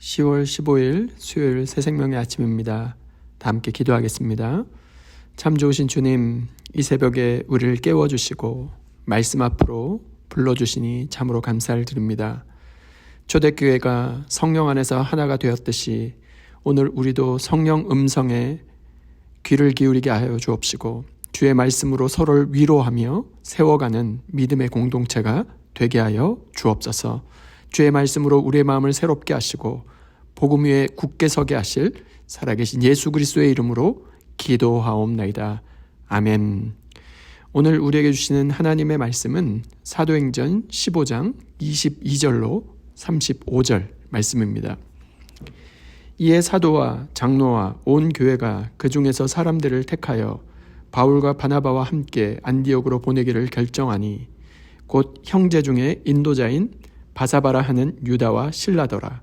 10월 15일 수요일 새생명의 아침입니다. 다 함께 기도하겠습니다. 참 좋으신 주님, 이 새벽에 우리를 깨워주시고 말씀 앞으로 불러주시니 참으로 감사를 드립니다. 초대교회가 성령 안에서 하나가 되었듯이 오늘 우리도 성령 음성에 귀를 기울이게 하여 주옵시고 주의 말씀으로 서로를 위로하며 세워가는 믿음의 공동체가 되게 하여 주옵소서. 주의 말씀으로 우리의 마음을 새롭게 하시고 복음 위에 굳게 서게 하실 살아계신 예수 그리스도의 이름으로 기도하옵나이다. 아멘. 오늘 우리에게 주시는 하나님의 말씀은 사도행전 15장 22절로 35절 말씀입니다. 이에 사도와 장로와 온 교회가 그 중에서 사람들을 택하여 바울과 바나바와 함께 안디옥으로 보내기를 결정하니 곧 형제 중에 인도자인 바사바라 하는 유다와 실라더라.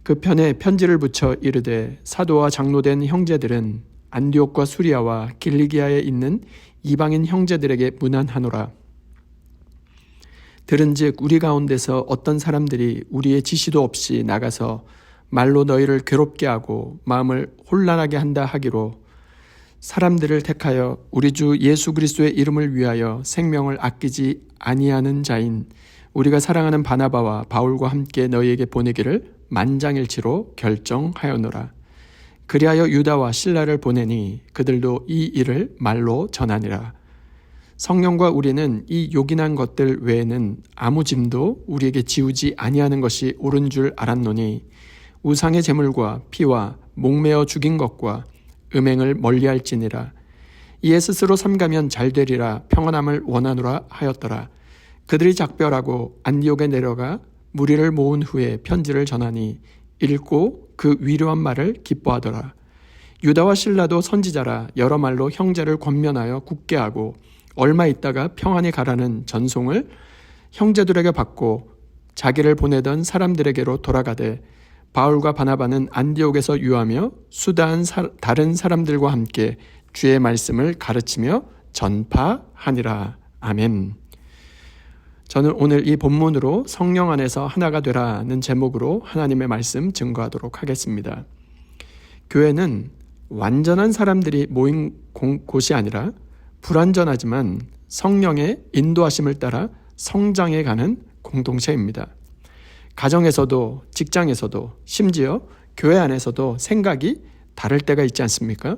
그 편에 편지를 붙여 이르되 사도와 장로된 형제들은 안디옥과 수리아와 길리기아에 있는 이방인 형제들에게 문안하노라. 들은즉 우리 가운데서 어떤 사람들이 우리의 지시도 없이 나가서 말로 너희를 괴롭게 하고 마음을 혼란하게 한다 하기로 사람들을 택하여 우리 주 예수 그리스도의 이름을 위하여 생명을 아끼지 아니하는 자인 우리가 사랑하는 바나바와 바울과 함께 너희에게 보내기를 만장일치로 결정하였노라. 그리하여 유다와 실라를 보내니 그들도 이 일을 말로 전하니라. 성령과 우리는 이 요긴한 것들 외에는 아무 짐도 우리에게 지우지 아니하는 것이 옳은 줄 알았노니 우상의 제물과 피와 목매어 죽인 것과 음행을 멀리할지니라. 이에 스스로 삼가면 잘되리라 평안함을 원하노라 하였더라. 그들이 작별하고 안디옥에 내려가 무리를 모은 후에 편지를 전하니 읽고 그 위로한 말을 기뻐하더라. 유다와 실라도 선지자라 여러 말로 형제를 권면하여 굳게 하고 얼마 있다가 평안히 가라는 전송을 형제들에게 받고 자기를 보내던 사람들에게로 돌아가되 바울과 바나바는 안디옥에서 유하며 수다한 다른 사람들과 함께 주의 말씀을 가르치며 전파하니라. 아멘. 저는 오늘 이 본문으로 성령 안에서 하나가 되라는 제목으로 하나님의 말씀 증거하도록 하겠습니다. 교회는 완전한 사람들이 모인 곳이 아니라 불완전하지만 성령의 인도하심을 따라 성장해가는 공동체입니다. 가정에서도 직장에서도 심지어 교회 안에서도 생각이 다를 때가 있지 않습니까?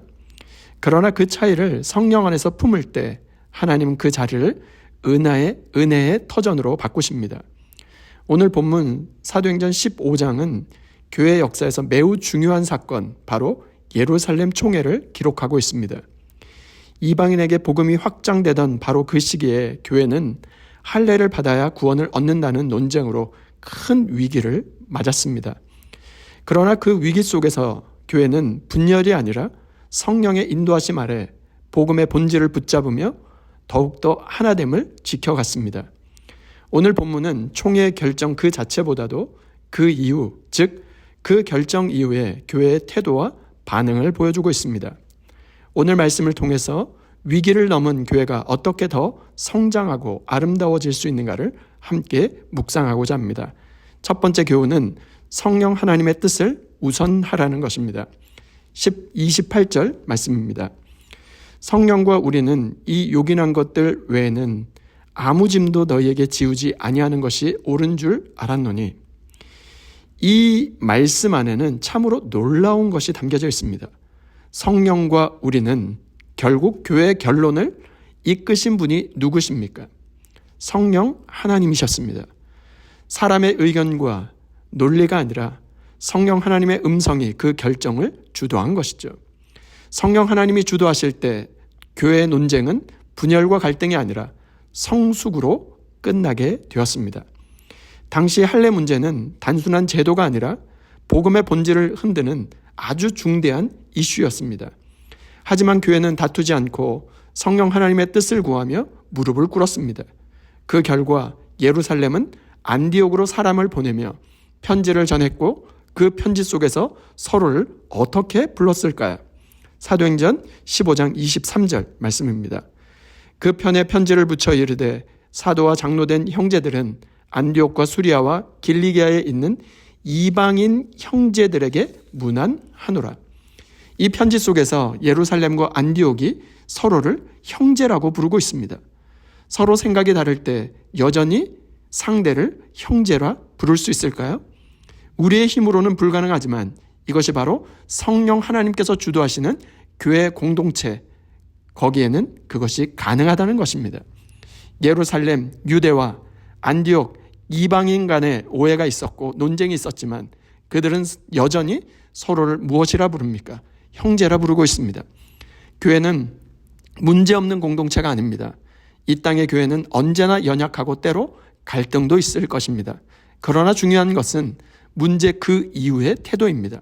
그러나 그 차이를 성령 안에서 품을 때 하나님은 그 자리를 은혜의 터전으로 바꾸십니다. 오늘 본문 사도행전 15장은 교회 역사에서 매우 중요한 사건, 바로 예루살렘 총회를 기록하고 있습니다. 이방인에게 복음이 확장되던 바로 그 시기에 교회는 할례를 받아야 구원을 얻는다는 논쟁으로 큰 위기를 맞았습니다. 그러나 그 위기 속에서 교회는 분열이 아니라 성령의 인도하심 아래 복음의 본질을 붙잡으며 더욱더 하나됨을 지켜갔습니다. 오늘 본문은 총회의 결정 그 자체보다도 그 이후, 즉 그 결정 이후에 교회의 태도와 반응을 보여주고 있습니다. 오늘 말씀을 통해서 위기를 넘은 교회가 어떻게 더 성장하고 아름다워질 수 있는가를 함께 묵상하고자 합니다. 첫 번째 교훈은 성령 하나님의 뜻을 우선하라는 것입니다. 28절 말씀입니다. 성령과 우리는 이 요긴한 것들 외에는 아무 짐도 너희에게 지우지 아니하는 것이 옳은 줄 알았노니. 이 말씀 안에는 참으로 놀라운 것이 담겨져 있습니다. 성령과 우리는 결국 교회의 결론을 이끄신 분이 누구십니까? 성령 하나님이셨습니다. 사람의 의견과 논리가 아니라 성령 하나님의 음성이 그 결정을 주도한 것이죠. 성령 하나님이 주도하실 때 교회의 논쟁은 분열과 갈등이 아니라 성숙으로 끝나게 되었습니다. 당시 할례 문제는 단순한 제도가 아니라 복음의 본질을 흔드는 아주 중대한 이슈였습니다. 하지만 교회는 다투지 않고 성령 하나님의 뜻을 구하며 무릎을 꿇었습니다. 그 결과 예루살렘은 안디옥으로 사람을 보내며 편지를 전했고 그 편지 속에서 서로를 어떻게 불렀을까요? 사도행전 15장 23절 말씀입니다. 그 편에 편지를 붙여 이르되 사도와 장로된 형제들은 안디옥과 수리아와 길리기아에 있는 이방인 형제들에게 문안하노라. 이 편지 속에서 예루살렘과 안디옥이 서로를 형제라고 부르고 있습니다. 서로 생각이 다를 때 여전히 상대를 형제라 부를 수 있을까요? 우리의 힘으로는 불가능하지만 이것이 바로 성령 하나님께서 주도하시는 교회 공동체, 거기에는 그것이 가능하다는 것입니다. 예루살렘, 유대와 안디옥, 이방인 간의 오해가 있었고 논쟁이 있었지만 그들은 여전히 서로를 무엇이라 부릅니까? 형제라 부르고 있습니다. 교회는 문제없는 공동체가 아닙니다. 이 땅의 교회는 언제나 연약하고 때로 갈등도 있을 것입니다. 그러나 중요한 것은 문제 그 이후의 태도입니다.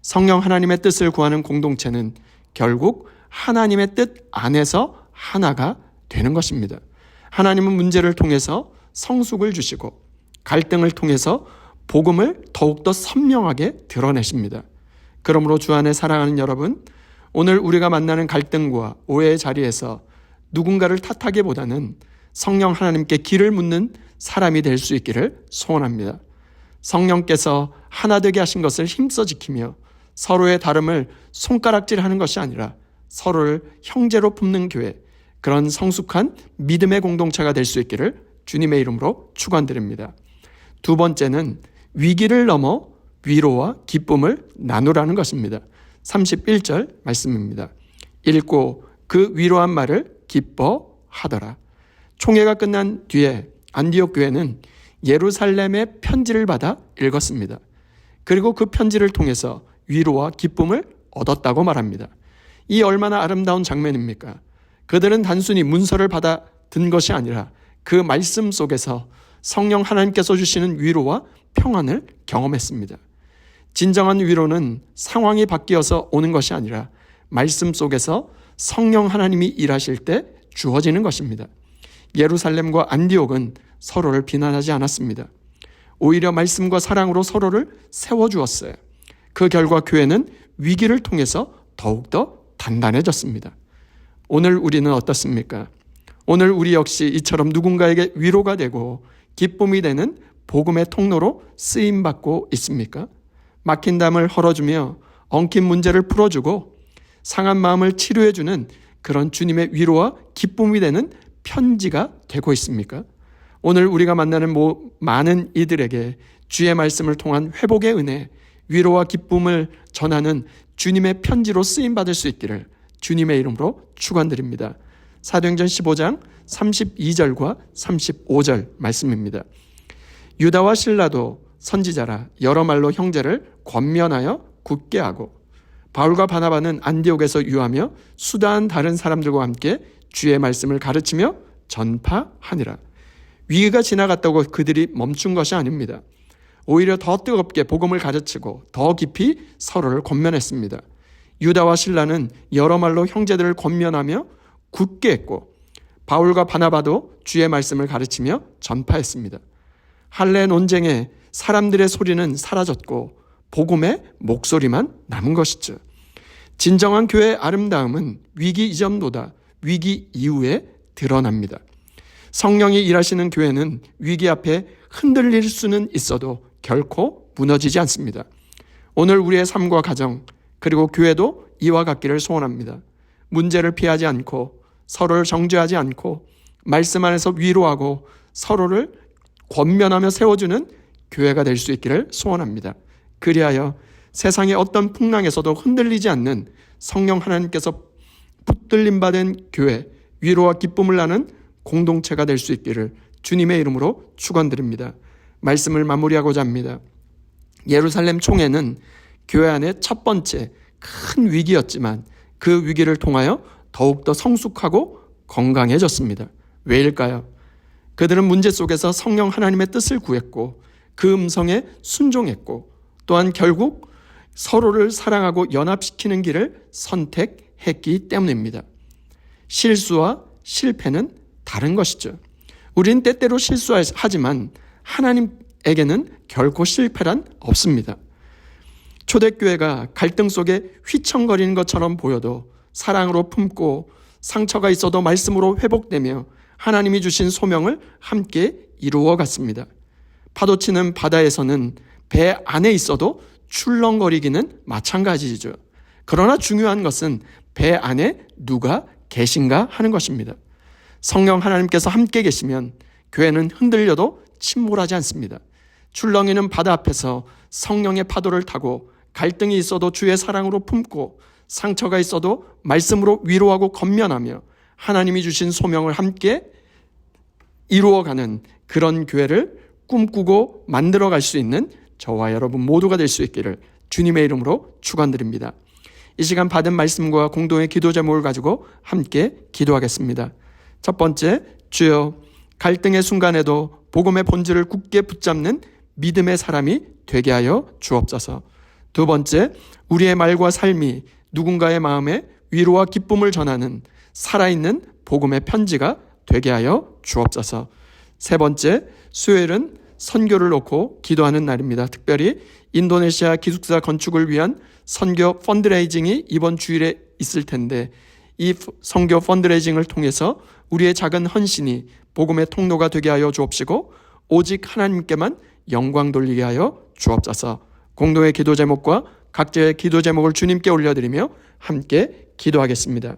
성령 하나님의 뜻을 구하는 공동체는 결국 하나님의 뜻 안에서 하나가 되는 것입니다. 하나님은 문제를 통해서 성숙을 주시고 갈등을 통해서 복음을 더욱더 선명하게 드러내십니다. 그러므로 주 안에 사랑하는 여러분, 오늘 우리가 만나는 갈등과 오해의 자리에서 누군가를 탓하기보다는 성령 하나님께 길을 묻는 사람이 될 수 있기를 소원합니다. 성령께서 하나 되게 하신 것을 힘써 지키며 서로의 다름을 손가락질하는 것이 아니라 서로를 형제로 품는 교회, 그런 성숙한 믿음의 공동체가 될 수 있기를 주님의 이름으로 축원드립니다. 두 번째는 위기를 넘어 위로와 기쁨을 나누라는 것입니다. 31절 말씀입니다. 읽고 그 위로한 말을 기뻐하더라. 총회가 끝난 뒤에 안디옥 교회는 예루살렘의 편지를 받아 읽었습니다. 그리고 그 편지를 통해서 위로와 기쁨을 얻었다고 말합니다. 이 얼마나 아름다운 장면입니까? 그들은 단순히 문서를 받아 든 것이 아니라 그 말씀 속에서 성령 하나님께서 주시는 위로와 평안을 경험했습니다. 진정한 위로는 상황이 바뀌어서 오는 것이 아니라 말씀 속에서 성령 하나님이 일하실 때 주어지는 것입니다. 예루살렘과 안디옥은 서로를 비난하지 않았습니다. 오히려 말씀과 사랑으로 서로를 세워주었어요. 그 결과 교회는 위기를 통해서 더욱더 단단해졌습니다. 오늘 우리는 어떻습니까? 오늘 우리 역시 이처럼 누군가에게 위로가 되고 기쁨이 되는 복음의 통로로 쓰임받고 있습니까? 막힌 담을 헐어주며 엉킨 문제를 풀어주고 상한 마음을 치료해주는 그런 주님의 위로와 기쁨이 되는 편지가 되고 있습니까? 오늘 우리가 만나는 많은 이들에게 주의 말씀을 통한 회복의 은혜, 위로와 기쁨을 전하는 주님의 편지로 쓰임받을 수 있기를 주님의 이름으로 축원드립니다. 사도행전 15장 32절과 35절 말씀입니다. 유다와 실라도 선지자라 여러 말로 형제를 권면하여 굳게 하고 바울과 바나바는 안디옥에서 유하며 수다한 다른 사람들과 함께 주의 말씀을 가르치며 전파하니라. 위기가 지나갔다고 그들이 멈춘 것이 아닙니다. 오히려 더 뜨겁게 복음을 가르치고 더 깊이 서로를 권면했습니다. 유다와 실라는 여러 말로 형제들을 권면하며 굳게 했고 바울과 바나바도 주의 말씀을 가르치며 전파했습니다. 할례 논쟁에 사람들의 소리는 사라졌고 복음의 목소리만 남은 것이죠. 진정한 교회의 아름다움은 위기 이전보다 위기 이후에 드러납니다. 성령이 일하시는 교회는 위기 앞에 흔들릴 수는 있어도 결코 무너지지 않습니다. 오늘 우리의 삶과 가정 그리고 교회도 이와 같기를 소원합니다. 문제를 피하지 않고 서로를 정죄하지 않고 말씀 안에서 위로하고 서로를 권면하며 세워주는 교회가 될 수 있기를 소원합니다. 그리하여 세상의 어떤 풍랑에서도 흔들리지 않는 성령 하나님께서 붙들림 받은 교회, 위로와 기쁨을 나는 공동체가 될 수 있기를 주님의 이름으로 축원드립니다. 말씀을 마무리하고자 합니다. 예루살렘 총회는 교회 안의 첫 번째 큰 위기였지만 그 위기를 통하여 더욱더 성숙하고 건강해졌습니다. 왜일까요? 그들은 문제 속에서 성령 하나님의 뜻을 구했고 그 음성에 순종했고 또한 결국 서로를 사랑하고 연합시키는 길을 선택했기 때문입니다. 실수와 실패는 다른 것이죠. 우리는 때때로 실수하지만 하나님에게는 결코 실패란 없습니다. 초대교회가 갈등 속에 휘청거리는 것처럼 보여도 사랑으로 품고 상처가 있어도 말씀으로 회복되며 하나님이 주신 소명을 함께 이루어 갔습니다. 파도치는 바다에서는 배 안에 있어도 출렁거리기는 마찬가지죠. 그러나 중요한 것은 배 안에 누가 계신가 하는 것입니다. 성령 하나님께서 함께 계시면 교회는 흔들려도 침몰하지 않습니다. 출렁이는 바다 앞에서 성령의 파도를 타고 갈등이 있어도 주의 사랑으로 품고 상처가 있어도 말씀으로 위로하고 건면하며 하나님이 주신 소명을 함께 이루어가는 그런 교회를 꿈꾸고 만들어갈 수 있는 저와 여러분 모두가 될 수 있기를 주님의 이름으로 축원드립니다. 이 시간 받은 말씀과 공동의 기도 제목을 가지고 함께 기도하겠습니다. 첫 번째, 주여 갈등의 순간에도 복음의 본질을 굳게 붙잡는 믿음의 사람이 되게 하여 주옵소서. 두 번째, 우리의 말과 삶이 누군가의 마음에 위로와 기쁨을 전하는 살아있는 복음의 편지가 되게 하여 주옵소서. 세 번째, 수요일은 선교를 놓고 기도하는 날입니다. 특별히 인도네시아 기숙사 건축을 위한 선교 펀드레이징이 이번 주일에 있을 텐데 이 선교 펀드레이징을 통해서 우리의 작은 헌신이 복음의 통로가 되게 하여 주옵시고 오직 하나님께만 영광 돌리게 하여 주옵소서. 공동의 기도 제목과 각자의 기도 제목을 주님께 올려드리며 함께 기도하겠습니다.